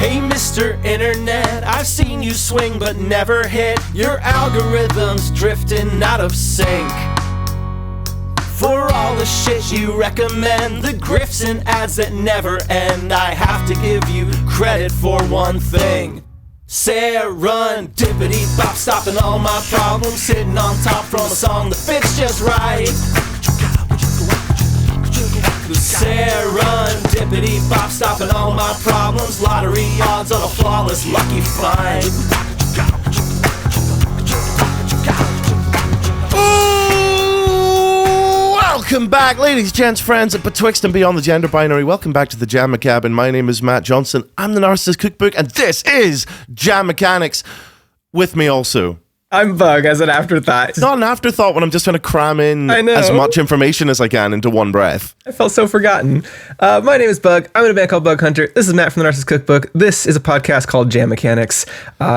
Hey Mr. Internet, I've seen you swing but never hit. Your algorithm's drifting out of sync. For all the shit you recommend, the grifts and ads that never end, I have to give you credit for one thing. Serendipity bop, stopping all my problems, sitting on top from a song that fits just right. Serendipity bop, stopping all my problems, lottery odds on a flawless lucky find. Welcome back, ladies, gents, friends, betwixt and beyond the gender binary. Welcome back to the Jam Cabin. My name is Matt Johnson. I'm the Narcissist Cookbook, and this is Jam Mechanics. With me also, I'm Bug as an afterthought. It's not an afterthought when I'm just trying to cram in I as much information as I can into one breath. I felt so forgotten. My name is Bug. I'm in a band called Bug Hunter. This is Matt from the Narcissist Cookbook. This is a podcast called Jam Mechanics.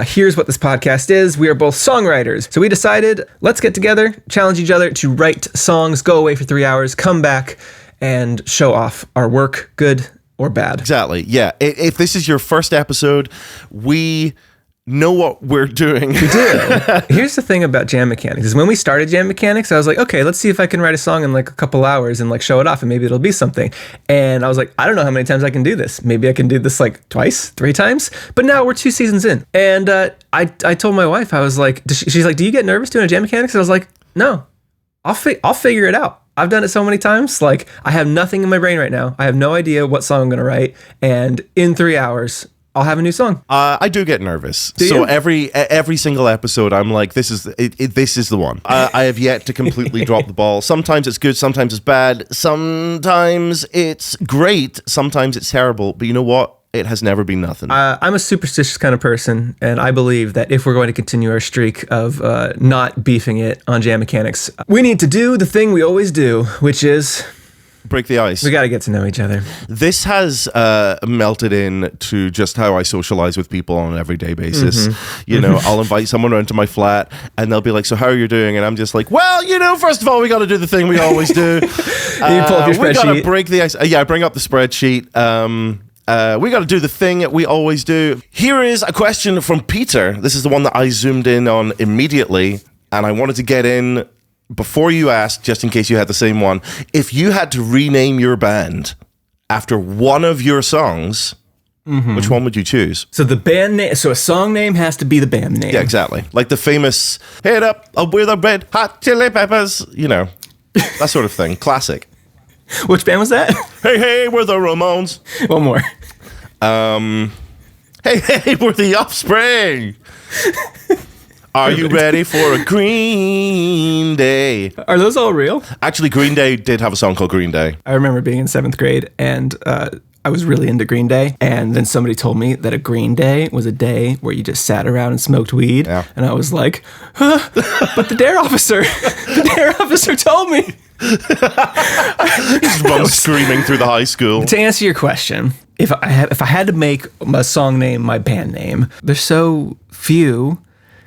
Here's what this podcast is. We are both songwriters. So we decided, let's get together, challenge each other to write songs, go away for 3 hours, come back, and show off our work, good or bad. Exactly, yeah. If this is your first episode, we know what we're doing. We do. Here's the thing about Jam Mechanics is when we started Jam Mechanics, I was like, okay, let's see if I can write a song in like a couple hours and like show it off and maybe it'll be something. And I was like, I don't know how many times I can do this. Maybe I can do this like twice, 3 times. But now we're 2 seasons in. And I told my wife, I was like, she's like, do you get nervous doing a Jam Mechanics? And I was like, no, I'll figure it out. I've done it so many times. Like I have nothing in my brain right now. I have no idea what song I'm going to write. And in 3 hours, I'll have a new song. I do get nervous. Do so you? every single episode, I'm like, this is the one. I have yet to completely drop the ball. Sometimes it's good, sometimes it's bad, sometimes it's great, sometimes it's terrible. But you know what? It has never been nothing. I'm a superstitious kind of person, and I believe that if we're going to continue our streak of not beefing it on Jam Mechanics, we need to do the thing we always do, which is break the ice. We got to get to know each other. This has melted in to just how I socialize with people on an everyday basis. Mm-hmm. You know, I'll invite someone around to my flat and they'll be like, so how are you doing? And I'm just like, well, you know, first of all, we got to do the thing we always do. You pull up your spreadsheet. We got to break the ice. Yeah, bring up the spreadsheet. We got to do the thing that we always do. Here is a question from Peter. This is the one that I zoomed in on immediately. And I wanted to get in before you asked, just in case you had the same one. If you had to rename your band after one of your songs, which one would you choose? So the band name, so a song name has to be the band name. Yeah, exactly. Like the famous "Hit Up with a Red Hot Chili Peppers," you know, that sort of thing. Classic. Which band was that? Hey, we're the Ramones. One more. Hey, we're the Offspring. Are you ready for a Green Day? Are those all real? Actually, Green Day did have a song called Green Day. I remember being in 7th grade and I was really into Green Day. And then somebody told me that a Green Day was a day where you just sat around and smoked weed. Yeah. And I was like, huh? But the dare officer told me. Just run screaming through the high school. To answer your question, if I had to make a song name my band name, there's so few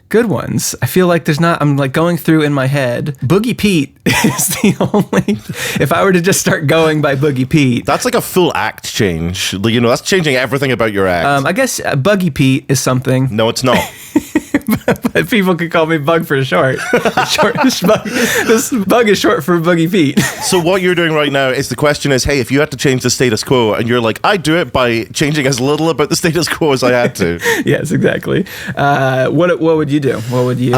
good ones. I feel like there's not, I'm like going through in my head, Boogie Pete is the only, if I were to just start going by Boogie Pete. That's like a full act change. You know, that's changing everything about your act. I guess Buggy Pete is something. No, it's not. But people could call me Bug for short. This Bug is short for Boogie Pete. So what you're doing right now is the question is, hey, if you had to change the status quo, and you're like, I do it by changing as little about the status quo as I had to. Yes, exactly. What would you do? What would you?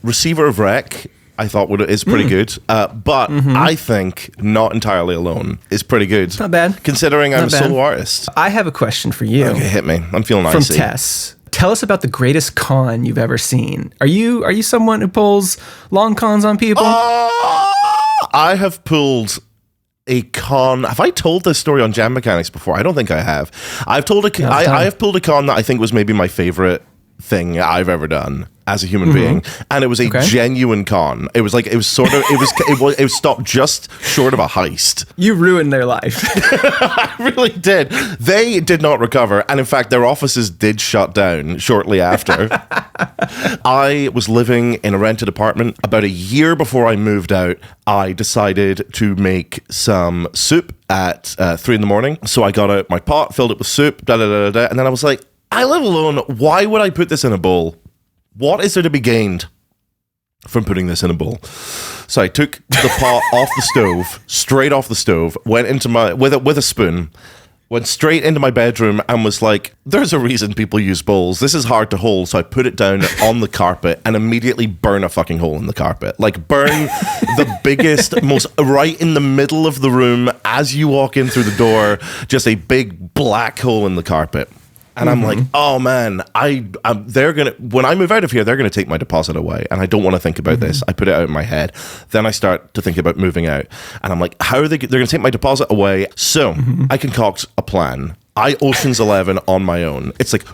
Receiver of Wreck, I thought is pretty good. But I think Not Entirely Alone is pretty good. It's not bad. Considering I'm a solo artist. I have a question for you. Okay, hit me. I'm feeling From icy. Tess. Tell us about the greatest con you've ever seen. Are you someone who pulls long cons on people? I have pulled a con. Have I told this story on Jam Mechanics before? I don't think I have. I have pulled a con that I think was maybe my favorite thing I've ever done as a human being, and it was a genuine con. It was stopped just short of a heist. You ruined their life. I really did. They did not recover, and in fact their offices did shut down shortly after. I was living in a rented apartment. About a year before I moved out, I decided to make some soup at 3 a.m. So I got out my pot, filled it with soup, and then I was like, I live alone, why would I put this in a bowl? What is there to be gained from putting this in a bowl? So I took the pot off the stove, straight off the stove, went into with a spoon, went straight into my bedroom and was like, there's a reason people use bowls. This is hard to hold. So I put it down on the carpet and immediately burn a fucking hole in the carpet. Like burn the biggest, most right in the middle of the room as you walk in through the door, just a big black hole in the carpet. And I'm like, oh man, they're gonna, when I move out of here, they're gonna take my deposit away, and I don't want to think about this. I put it out in my head. Then I start to think about moving out, and I'm like, how are they're gonna take my deposit away? So I concoct a plan. I Ocean's 11 on my own. It's like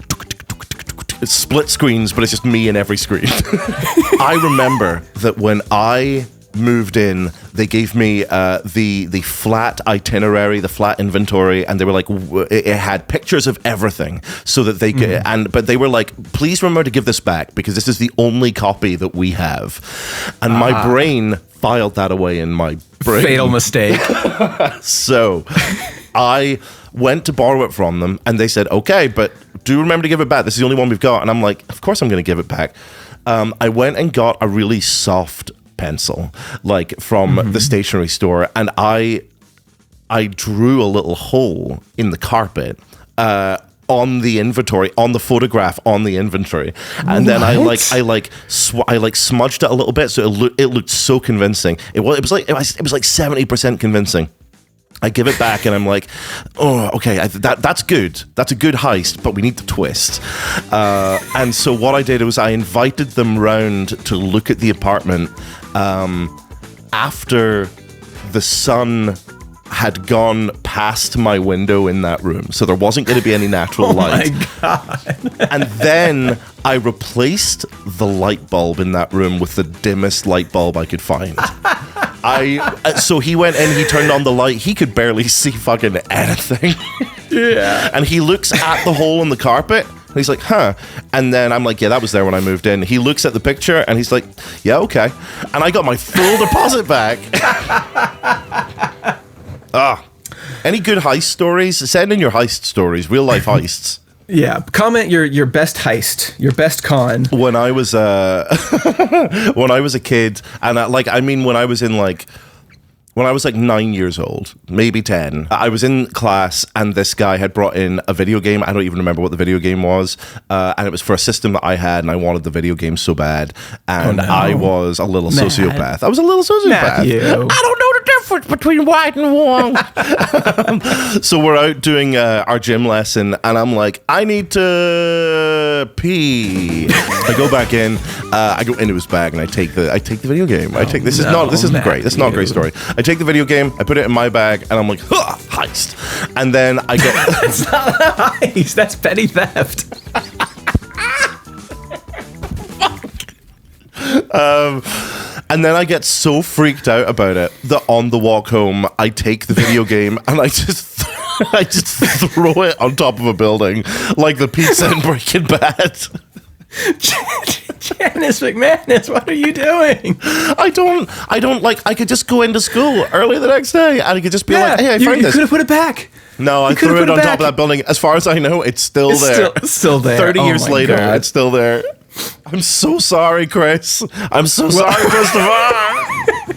it's split screens, but it's just me in every screen. I remember that when I moved in, they gave me the flat itinerary, the flat inventory, and they were like, it had pictures of everything, so that they could, but they were like, please remember to give this back because this is the only copy that we have. And my brain filed that away in my brain. Fatal mistake. So I went to borrow it from them, and they said, okay, but do remember to give it back. This is the only one we've got. And I'm like, of course I'm going to give it back. I went and got a really soft pencil, like from the stationery store, and I drew a little hole in the carpet on the inventory, on the photograph on the inventory, and then I smudged it a little bit, so it looked so convincing. It was like 70% convincing. I give it back and I'm like, oh, okay, that's good. That's a good heist, but we need the twist. And so what I did was I invited them round to look at the apartment after the sun had gone past my window in that room. So there wasn't going to be any natural light. My God. And then I replaced the light bulb in that room with the dimmest light bulb I could find. So he went in, he turned on the light, he could barely see fucking anything. Yeah. And he looks at the hole in the carpet, and he's like, huh. And then I'm like, yeah, that was there when I moved in. He looks at the picture, and he's like, yeah, okay. And I got my full deposit back. Any good heist stories? Send in your heist stories, real life heists. Yeah, comment your best heist, your best con. When I was when I was a kid, and when I was like 9 years old, maybe 10, I was in class and this guy had brought in a video game. I don't even remember what the video game was. And it was for a system that I had, and I wanted the video game so bad. And I was a little sociopath. I was a little sociopath. Matthew. I don't know the difference between white and wrong. So we're out doing our gym lesson, and I'm like, I need to pee. I go back in. I go into his bag and I take the video game. This isn't great. This is not a great story. I take the video game, I put it in my bag, and I'm like, heist. And then I get... That's not a heist. That's petty theft. And then I get so freaked out about it that on the walk home, I take the video game and I just throw it on top of a building like the pizza in Breaking Bad. Janice McManus, what are you doing? I don't like, I could just go into school early the next day and I could just be like, hey, I found this. You could have put it back. No, I threw it on top of that building. As far as I know, it's still there. Still there. 30 years later, God. it's still there. I'm so sorry, Chris. I'm so sorry, Christopher.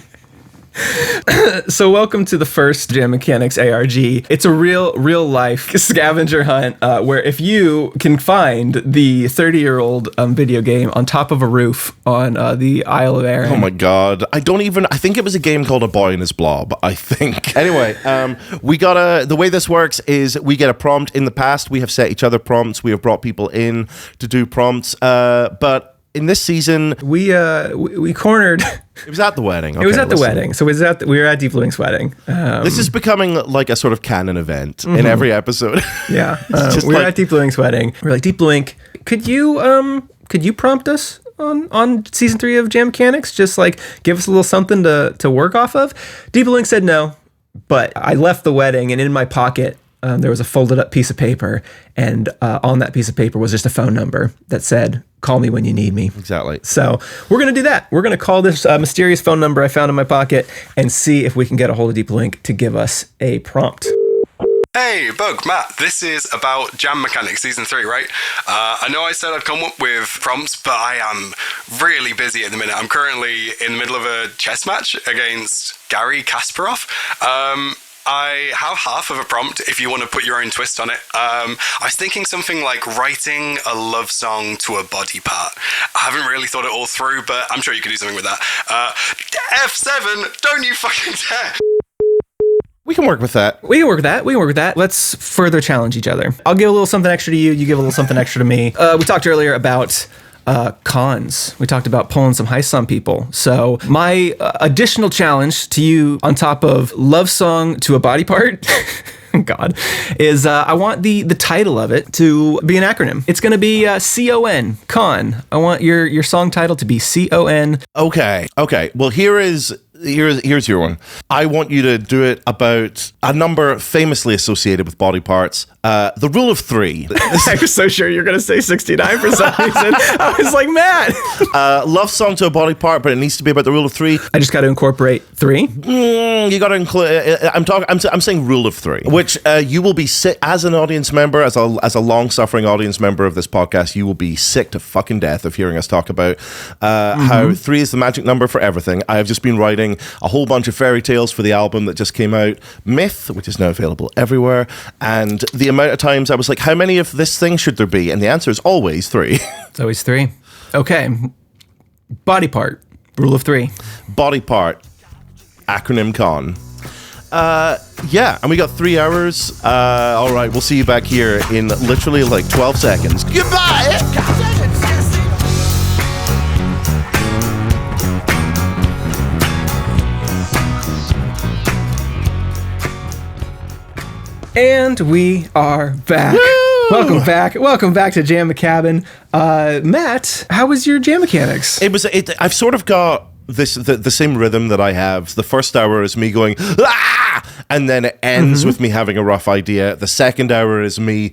So welcome to the first Jam Mechanics ARG. It's a real life scavenger hunt where if you can find the 30-year-old video game on top of a roof on the Isle of Arran. Oh my God. I think it was a game called A Boy and His Blob, I think. Anyway, the way this works is we get a prompt. In the past, we have set each other prompts. We have brought people in to do prompts. But in this season, we cornered. It was at the wedding. Okay, it was at the wedding. So we were at Deep Bluink's wedding. This is becoming like a sort of canon event in every episode. Yeah. We were at Deep Bluink's wedding. We're like, Deep Bluink, could you prompt us on season 3 of Jam Mechanics? Just like give us a little something to work off of. Deep Link said no, but I left the wedding, and in my pocket there was a folded up piece of paper, and on that piece of paper was just a phone number that said, "Call me when you need me." Exactly. So we're going to do that. We're going to call this mysterious phone number I found in my pocket and see if we can get a hold of Deep Link to give us a prompt. Hey, Bug, Matt, this is about Jam Mechanics Season 3, right? I know I said I'd come up with prompts, but I am really busy at the minute. I'm currently in the middle of a chess match against Gary Kasparov. I have half of a prompt if you want to put your own twist on it. I was thinking something like writing a love song to a body part. I haven't really thought it all through, but I'm sure you could do something with that. F7, don't you fucking dare! We can work with that. We can work with that. Let's further challenge each other. I'll give a little something extra to you. You give a little something extra to me. We talked earlier about cons. We talked about pulling some heists on people. So my additional challenge to you, on top of love song to a body part, God, is I want the title of it to be an acronym. It's going to be CON, con. I want your song title to be CON. Okay. Well, here's your one. I want you to do it about a number famously associated with body parts. The rule of 3. I was so sure you're going to say 69 for some reason. I was like, man. Love song to a body part, but it needs to be about the rule of 3. I just got to incorporate 3. You got to include. I'm saying rule of 3, which you will be sick as an audience member, as a long-suffering audience member of this podcast. You will be sick to fucking death of hearing us talk about how 3 is the magic number for everything. I have just been writing a whole bunch of fairy tales for the album that just came out, Myth, which is now available everywhere, and the amount of times I was like, how many of this thing should there be? And the answer is always 3. It's always 3. Okay. Body part, rule of 3. Body part, acronym con. Yeah, and we got 3 hours. All right, we'll see you back here in literally like 12 seconds. Goodbye! And we are back. Woo! Welcome back to Jam Cabin. Matt, how was your jam mechanics? I've sort of got the same rhythm that I have. The first hour is me going, ah! And then it ends with me having a rough idea. The second hour is me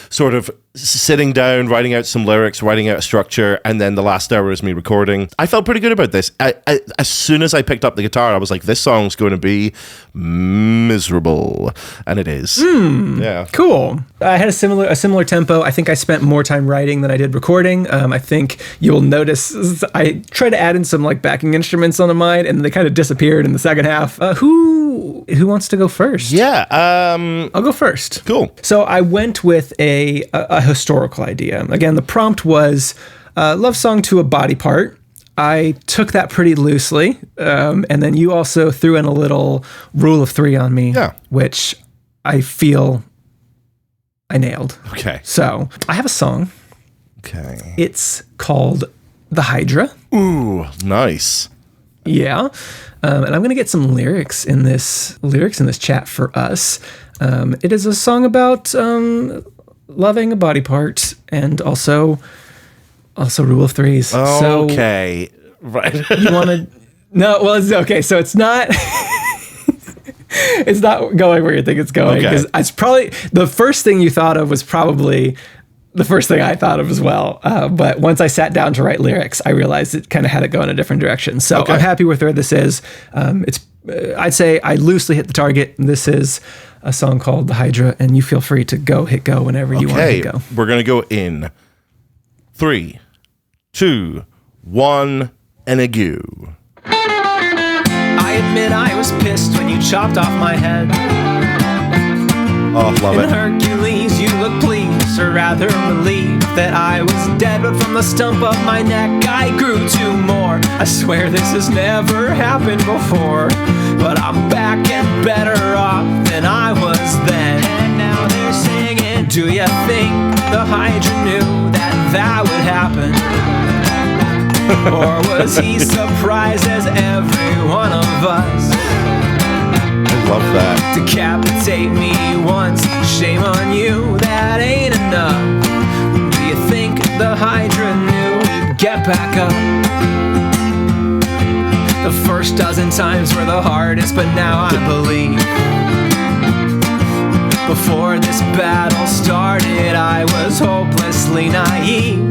sort of sitting down, writing out some lyrics, writing out a structure, and then the last hour is me recording. I felt pretty good about this. As soon as I picked up the guitar, I was like, this song's going to be miserable. And it is. Yeah. Cool. I had a similar tempo. I think I spent more time writing than I did recording. I think you'll notice I tried to add in some like backing instruments onto mine, and they kind of disappeared in the second half. Who wants to go first? Yeah. I'll go first. Cool. So I went with a historical idea. Again, the prompt was love song to a body part. I took that pretty loosely, and then you also threw in a little rule of 3 on me, which I feel I nailed. Okay. So I have a song. Okay. It's called The Hydra. Ooh, nice. Yeah. And I'm going to get some lyrics in this chat for us. It is a song about loving a body part and also rule of 3s. Okay. So, right. You want to... No, well, it's okay. So it's not... it's not going where you think it's going. Because it's probably... The first thing you thought of was probably the first thing I thought of as well. But once I sat down to write lyrics, I realized it kind of had to go in a different direction. So I'm happy with where this is. I'd say I loosely hit the target. This is a song called The Hydra, and you feel free to hit go whenever you want to hit go. We're going to go in 3, 2, 1, and a go. I admit I was pissed when you chopped off my head. Oh, love it. Hercules, you look pleased, or rather relieved that I was dead, but from the stump of my neck I grew 2 more. I swear this has never happened before, but I'm back and better off than I was then. And now they're singing, do you think the Hydra knew that would happen? Or was he surprised as every one of us? Love that. Decapitate me once, shame on you, that ain't enough. Do you think the back up. The first dozen times were the hardest, but now I believe. Before this battle started, I was hopelessly naive.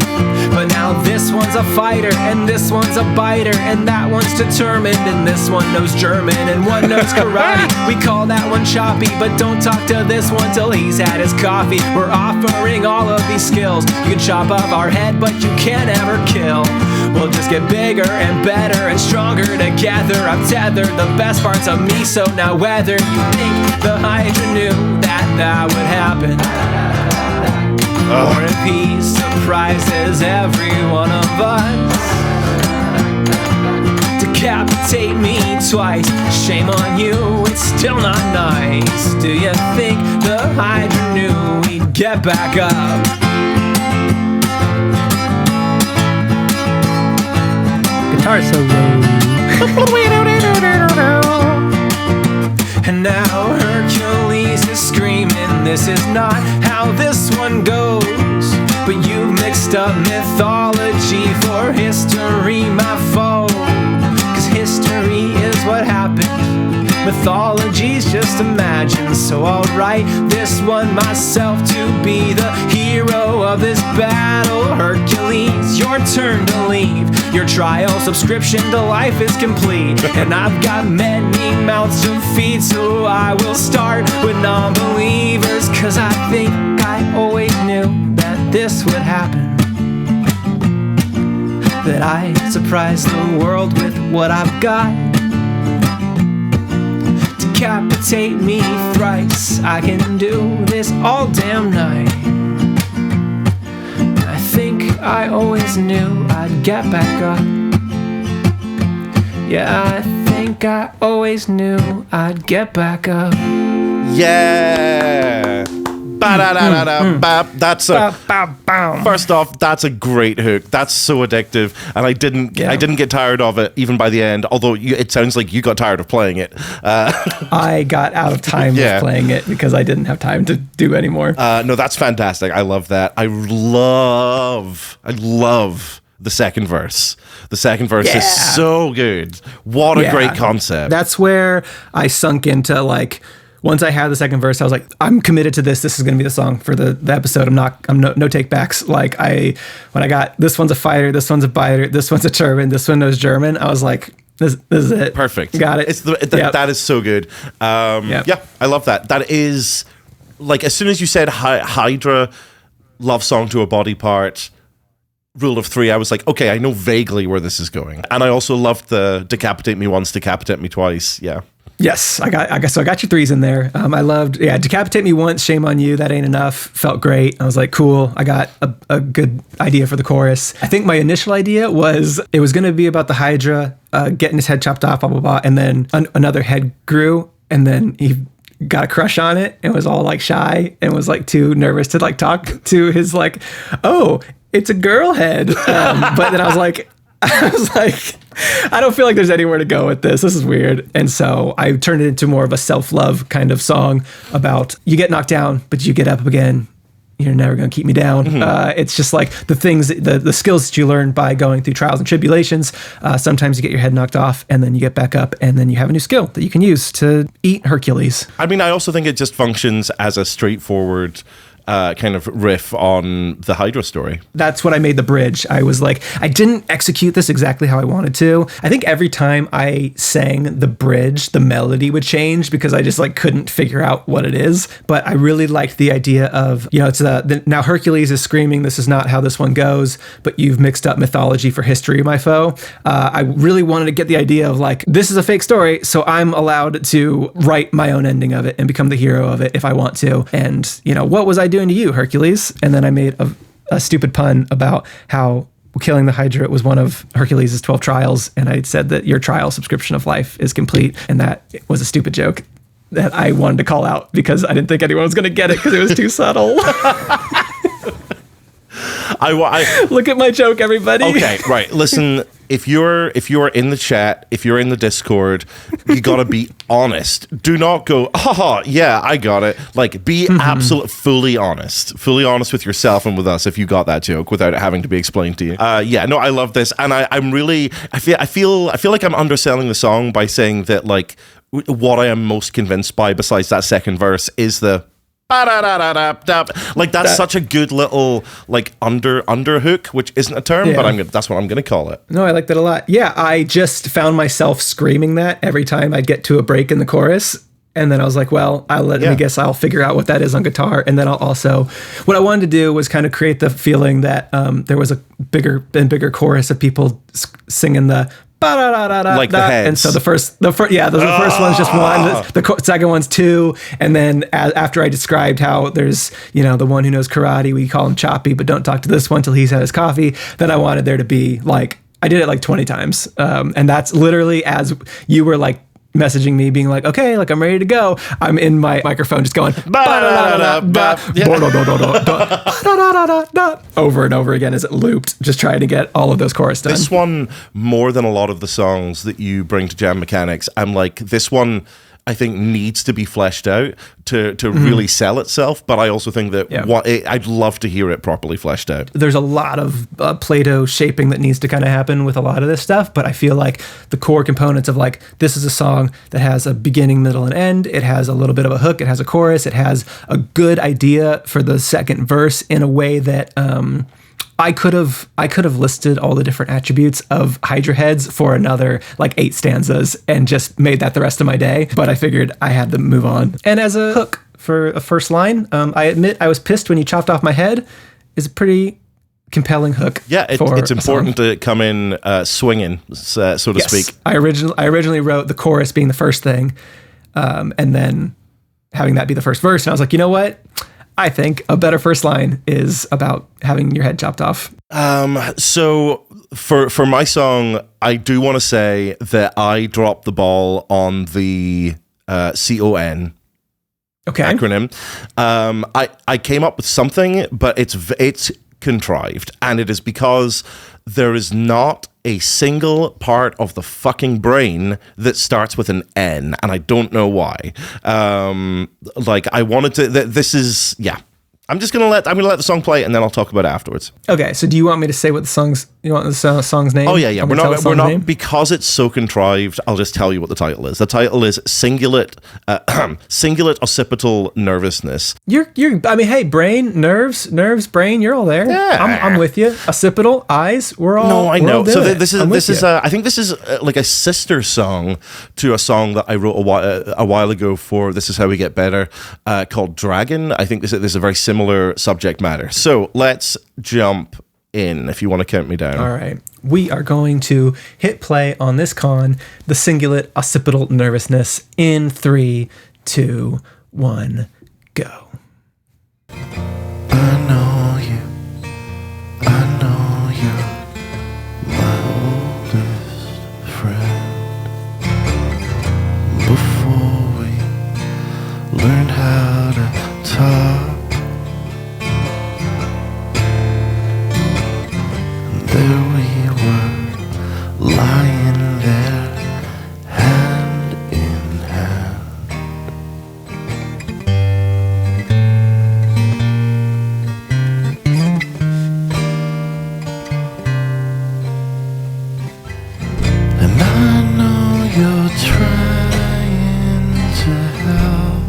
But now this one's a fighter, and this one's a biter, and that one's determined, and this one knows German, and one knows karate. We call that one choppy, but don't talk to this one till he's had his coffee. We're offering all of these skills. You can chop off our head, but you can't ever kill. We'll just get bigger and better and stronger together. I'm tethered, the best parts of me, so now whether you think the Hydra knew that would happen, or if he surprises every one of us, decapitate me twice, shame on you, it's still not nice. Do you think the Hydra knew we'd get back up? Guitar solo. And now Hercules is screaming, this is not how this one goes. But you've mixed up mythology for history, my foe. 'Cause history is what happened, mythology's just imagined. So I'll write this one myself to be the hero of this battle. Hercules, your turn to leave. Your trial subscription to life is complete, and I've got many mouths to feed, so I will start with non-believers. 'Cause I think I always knew that this would happen, that I surprise the world with what I've got. Decapitate me thrice, I can do this all damn night. I think I always knew I'd get back up. Yeah, I think I always knew I'd get back up. Yeah. That's first off, that's a great hook. That's so addictive, and I didn't get tired of it even by the end. Although it sounds like you got tired of playing it. I got out of time with playing it because I didn't have time to do anymore. No, that's fantastic. I love that. I love the second verse. The second verse is so good. What a great concept. That's where I sunk into, like, once I had the second verse, I was like, I'm committed to this. This is going to be the song for the episode. I'm no take backs. Like, when I got, this one's a fighter, this one's a biter, this one's a turban, this one knows German, I was like, this is it. Perfect. Got it. That is so good. Yeah, I love that. That is, like, as soon as you said Hydra, love song to a body part, rule of three, I was like, okay, I know vaguely where this is going. And I also loved the decapitate me once, decapitate me twice. Yeah. Yes, I got your threes in there. I loved, decapitate me once, shame on you, that ain't enough. Felt great. I was like, cool. I got a good idea for the chorus. I think my initial idea was it was going to be about the Hydra getting his head chopped off, blah, blah, blah. And then another head grew, and then he got a crush on it and was all like shy and was like too nervous to like talk to his like, oh, it's a girl head. But then I was like, I don't feel like there's anywhere to go with this. This is weird. And so I turned it into more of a self-love kind of song about you get knocked down, but you get up again. You're never going to keep me down. Mm-hmm. It's just like the things, the skills that you learn by going through trials and tribulations. Sometimes you get your head knocked off and then you get back up and then you have a new skill that you can use to eat Hercules. I mean, I also think it just functions as a straightforward kind of riff on the Hydra story. That's what I made the bridge. I was like, I didn't execute this exactly how I wanted to. I think every time I sang the bridge, the melody would change because I just like couldn't figure out what it is. But I really liked the idea of, it's now Hercules is screaming, this is not how this one goes, but you've mixed up mythology for history, my foe. I really wanted to get the idea of like, this is a fake story, so I'm allowed to write my own ending of it and become the hero of it if I want to. And, what was I doing to you, Hercules? And then I made a stupid pun about how killing the Hydra was one of Hercules' 12 trials, and I said that your trial subscription of life is complete, and that was a stupid joke that I wanted to call out because I didn't think anyone was going to get it because it was too subtle. Look at my joke, everybody. Okay, right. Listen, if you're in the chat, if you're in the Discord, you gotta be honest. Do not go, yeah, I got it. Like, be fully honest with yourself and with us if you got that joke without it having to be explained to you. Yeah, no, I love this, and I feel like I'm underselling the song by saying that, like, what I am most convinced by, besides that second verse, is the like that's such a good little like underhook, which isn't a term, but that's what I'm gonna call it. No, I like that a lot. Yeah, I just found myself screaming that every time I'd get to a break in the chorus. And then I was like, well, I guess I'll figure out what that is on guitar. And then I'll also, what I wanted to do was kind of create the feeling that there was a bigger chorus of people singing the like the heads. And so the first one's just one, the second one's two, and then after I described how there's, the one who knows karate, we call him Choppy, but don't talk to this one till he's had his coffee. Then I wanted there to be like, I did it like 20 times, and that's literally as you were like messaging me being like, okay, like I'm ready to go, I'm in my microphone just going over and over again as it looped, just trying to get all of those chorus done. This one, more than a lot of the songs that you bring to Jam Mechanics, I'm like, this one I think needs to be fleshed out to really sell itself, but I also think that I'd love to hear it properly fleshed out. There's a lot of Play-Doh shaping that needs to kind of happen with a lot of this stuff, but I feel like the core components of like, this is a song that has a beginning, middle, and end. It has a little bit of a hook. It has a chorus. It has a good idea for the second verse in a way that I could have listed all the different attributes of Hydra heads for another like 8 stanzas and just made that the rest of my day, but I figured I had to move on. And as a hook for a first line, I admit I was pissed when you chopped off my head is a pretty compelling hook. Yeah, it's important to come in swinging, so to speak. I originally wrote the chorus being the first thing, and then having that be the first verse, and I was like, you know what? I think a better first line is about having your head chopped off. So for my song, I do want to say that I dropped the ball on the CON acronym. I came up with something, but it's contrived, and it is because there is not a single part of the fucking brain that starts with an N, and I don't know why. Like I wanted to. This is I'm gonna let the song play, and then I'll talk about it afterwards. Okay. So do you want me to say what the song's? You want the song's name? Oh yeah. We're not because it's so contrived. I'll just tell you what the title is. The title is Cingulate Occipital Nervousness. I mean, hey, brain, nerves, brain. You're all there. Yeah. I'm with you. Occipital, eyes. We're all. No, I know. So this is. I think this is like a sister song to a song that I wrote a while ago for This Is How We Get Better, called Dragon. I think this is a very similar subject matter. So let's jump in if you want to count me down. All right. We are going to hit play on this con, the Cingulate Occipital Nervousness, in 3, 2, 1, go. I know you, my oldest friend. Before we learned how to talk, there we were, lying there, hand in hand. And I know you're trying to help.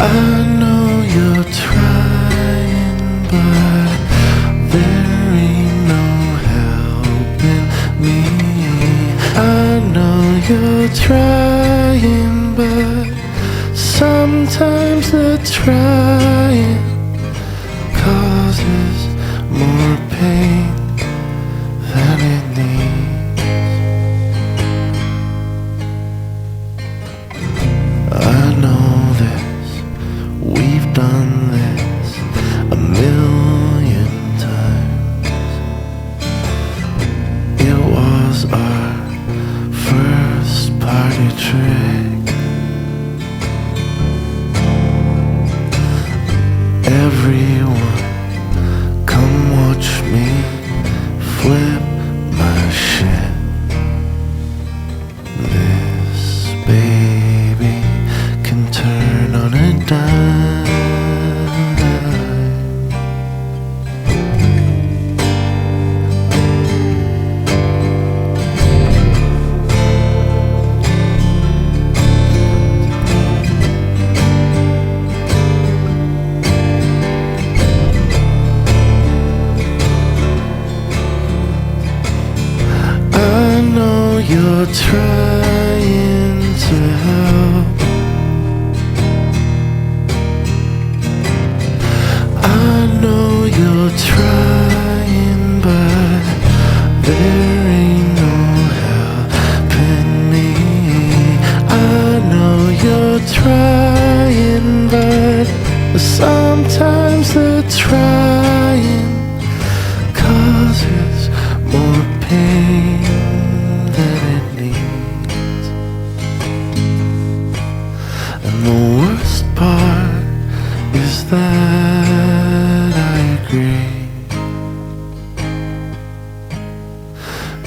I know you're trying, but there ain't no helping me. I know you're trying, but sometimes the trying causes more pain than it needs. I know this, we've done this a million times. It was our first party trick. Sometimes the trying causes more pain than it needs. And the worst part is that I agree.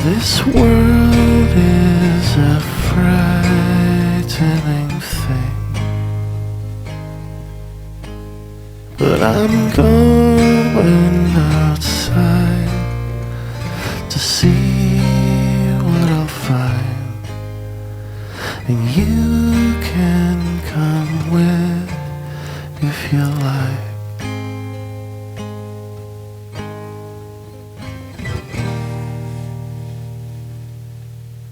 This world is a frightening thing. But I'm going outside to see what I'll find. And you can come with if you like.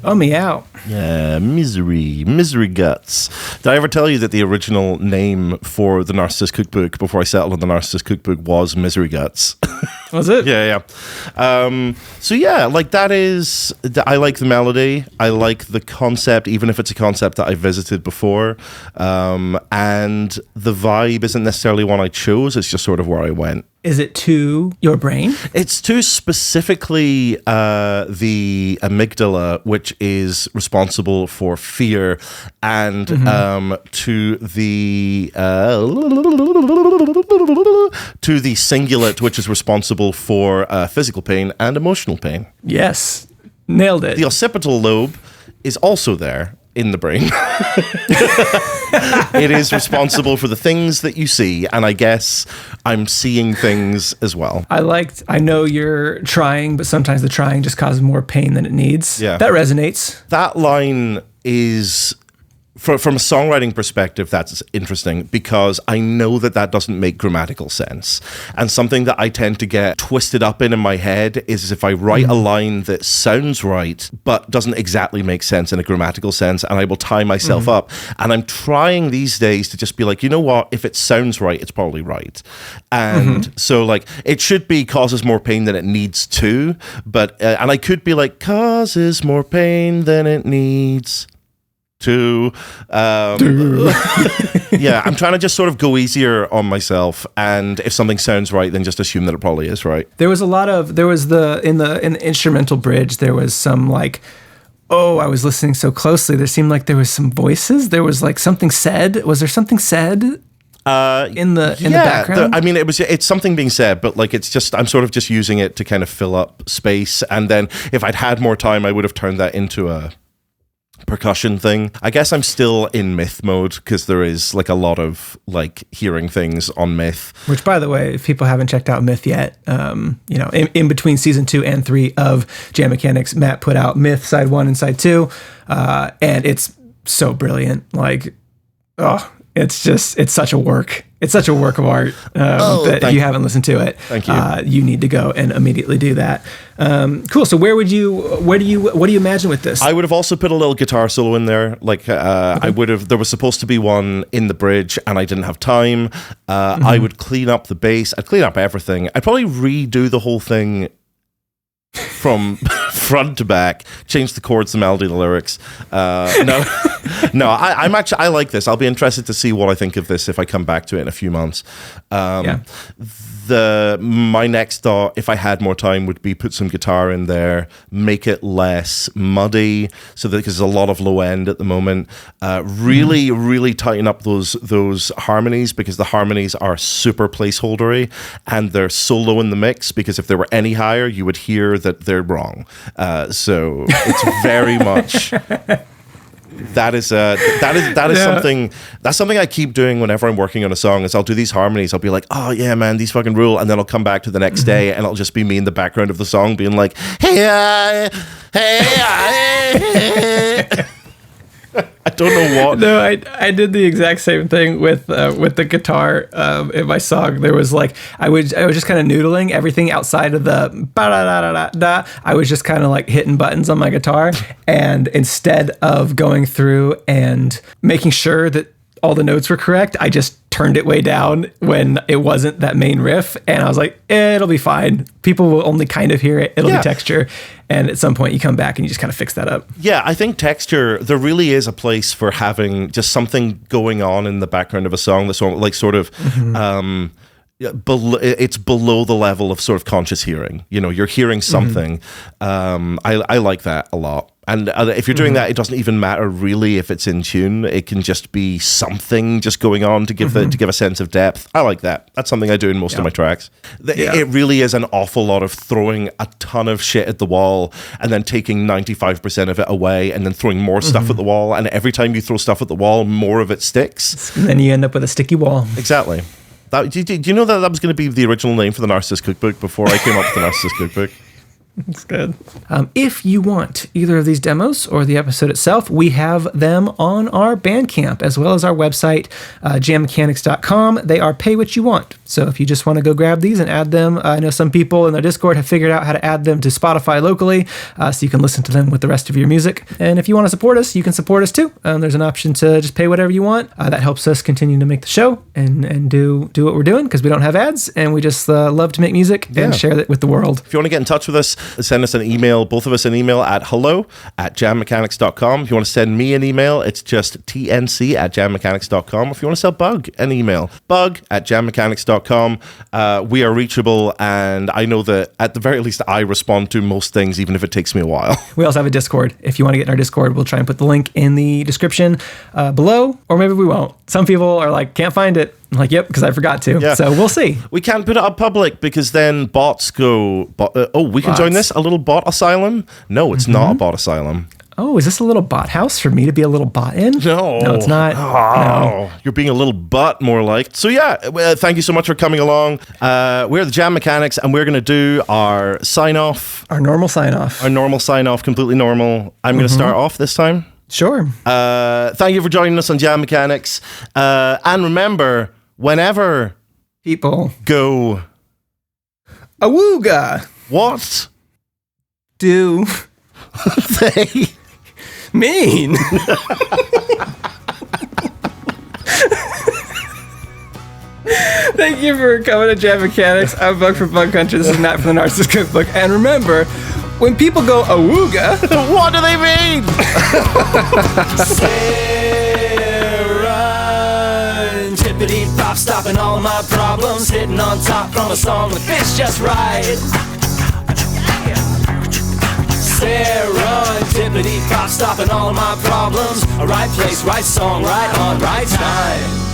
Oh, meow. Yeah, misery guts. Did I ever tell you that the original name for the Narcissist Cookbook before I settled on the Narcissist Cookbook was Misery Guts? Was it? Yeah. So yeah, like that is, I like the melody. I like the concept, even if it's a concept that I visited before. And the vibe isn't necessarily one I chose. It's just sort of where I went. Is it to your brain? It's to specifically the amygdala, which is responsible for fear, and to the cingulate, which is responsible for physical pain and emotional pain. Yes. Nailed it. The occipital lobe is also there in the brain. It is responsible for the things that you see, and I guess I'm seeing things as well. I know you're trying, but sometimes the trying just causes more pain than it needs. Yeah. That resonates. That line is, from a songwriting perspective, that's interesting because I know that doesn't make grammatical sense. And something that I tend to get twisted up in my head is if I write a line that sounds right, but doesn't exactly make sense in a grammatical sense, and I will tie myself up. And I'm trying these days to just be like, you know what? If it sounds right, it's probably right. And so like, it should be causes more pain than it needs to, but, and I could be like, causes more pain than it needs to. Yeah, I'm trying to just sort of go easier on myself, and if something sounds right, then just assume that it probably is right. In the instrumental bridge, there was some like, oh, I was listening so closely, there seemed like there was some voices. There was like something said. Was there something said in the background? It's something being said, but like, it's just, I'm sort of just using it to kind of fill up space, and then if I'd had more time, I would have turned that into a percussion thing. I guess I'm still in myth mode because there is like a lot of like hearing things on myth. Which, by the way, if people haven't checked out myth yet, in between season 2 and 3 of Jam Mechanics, Matt put out myth side 1 and side 2, and it's so brilliant. Like, it's such a work. It's such a work of art that if you haven't listened to it, thank you. You need to go and immediately do that. Cool. So what do you imagine with this? I would have also put a little guitar solo in there. Like I would have. There was supposed to be one in the bridge, and I didn't have time. I would clean up the bass. I'd clean up everything. I'd probably redo the whole thing from front to back, change the chords, the melody, the lyrics. I like this. I'll be interested to see what I think of this if I come back to it in a few months. My next thought, if I had more time, would be put some guitar in there, make it less muddy, so that because there's a lot of low end at the moment. Really tighten up those harmonies, because the harmonies are super placeholdery and they're so low in the mix, because if they were any higher, you would hear that they're wrong. So it's very much. That is something I keep doing whenever I'm working on a song. Is I'll do these harmonies. I'll be like, oh yeah, man, these fucking rule, and then I'll come back to the next day, and it'll just be me in the background of the song being like, hey. I don't know what. No, I did the exact same thing with the guitar in my song. There was like I was just kind of noodling everything outside of the ba-da-da-da-da. I was just kind of like hitting buttons on my guitar, and instead of going through and making sure that all the notes were correct, I just turned it way down when it wasn't that main riff. And I was like, it'll be fine. People will only kind of hear it. It'll be texture. And at some point you come back and you just kind of fix that up. Yeah, I think texture, there really is a place for having just something going on in the background of a song that's like sort of... it's below the level of sort of conscious hearing. You know, you're hearing something. I like that a lot. And if you're doing that, it doesn't even matter really if it's in tune. It can just be something just going on to give to give a sense of depth. I like that. That's something I do in most of my tracks. It really is an awful lot of throwing a ton of shit at the wall and then taking 95% of it away and then throwing more stuff at the wall. And every time you throw stuff at the wall, more of it sticks. And then you end up with a sticky wall. Exactly. Do you know that was going to be the original name for the Narcissist Cookbook before I came up with the Narcissist Cookbook? That's good. If you want either of these demos or the episode itself, we have them on our Bandcamp as well as our website, jammechanics.com. They are pay what you want. So if you just want to go grab these and add them, I know some people in their Discord have figured out how to add them to Spotify locally, so you can listen to them with the rest of your music. And if you want to support us, you can support us too. There's an option to just pay whatever you want. That helps us continue to make the show and do what we're doing because we don't have ads and we just love to make music and share it with the world. If you want to get in touch with us, send us an email, both of us an email at hello@jammechanics.com. If you want to send me an email, it's just tnc@jammechanics.com. If you want to send Bug an email, bug@jammechanics.com. We are reachable, and I know that at the very least I respond to most things, even if it takes me a while. We also have a Discord. If you want to get in our Discord, we'll try and put the link in the description below, or maybe we won't. Some people are like, can't find it. I'm like, yep, because I forgot to. Yeah. So we'll see. We can't put it up public because then bots go, we can join this? A little bot asylum? No, it's not a bot asylum. Oh, is this a little bot house for me to be a little bot in? No. No, it's not. No. You're being a little butt, more like. So yeah, thank you so much for coming along. We're the Jam Mechanics, and we're going to do our sign-off. Our normal sign-off. Our normal sign-off, completely normal. I'm going to start off this time. Sure. Thank you for joining us on Jam Mechanics. And remember, whenever people go awooga, what do they mean? Thank you for coming to Jam Mechanics. I'm Bug for Bug Country. This is Matt from the Narcissist Cookbook. And remember, when people go awooga, what do they mean? Tippity pop, stopping all my problems, hitting on top from a song with this just right. Serendipity pop, stopping all my problems, a right place, right song, right on, right time.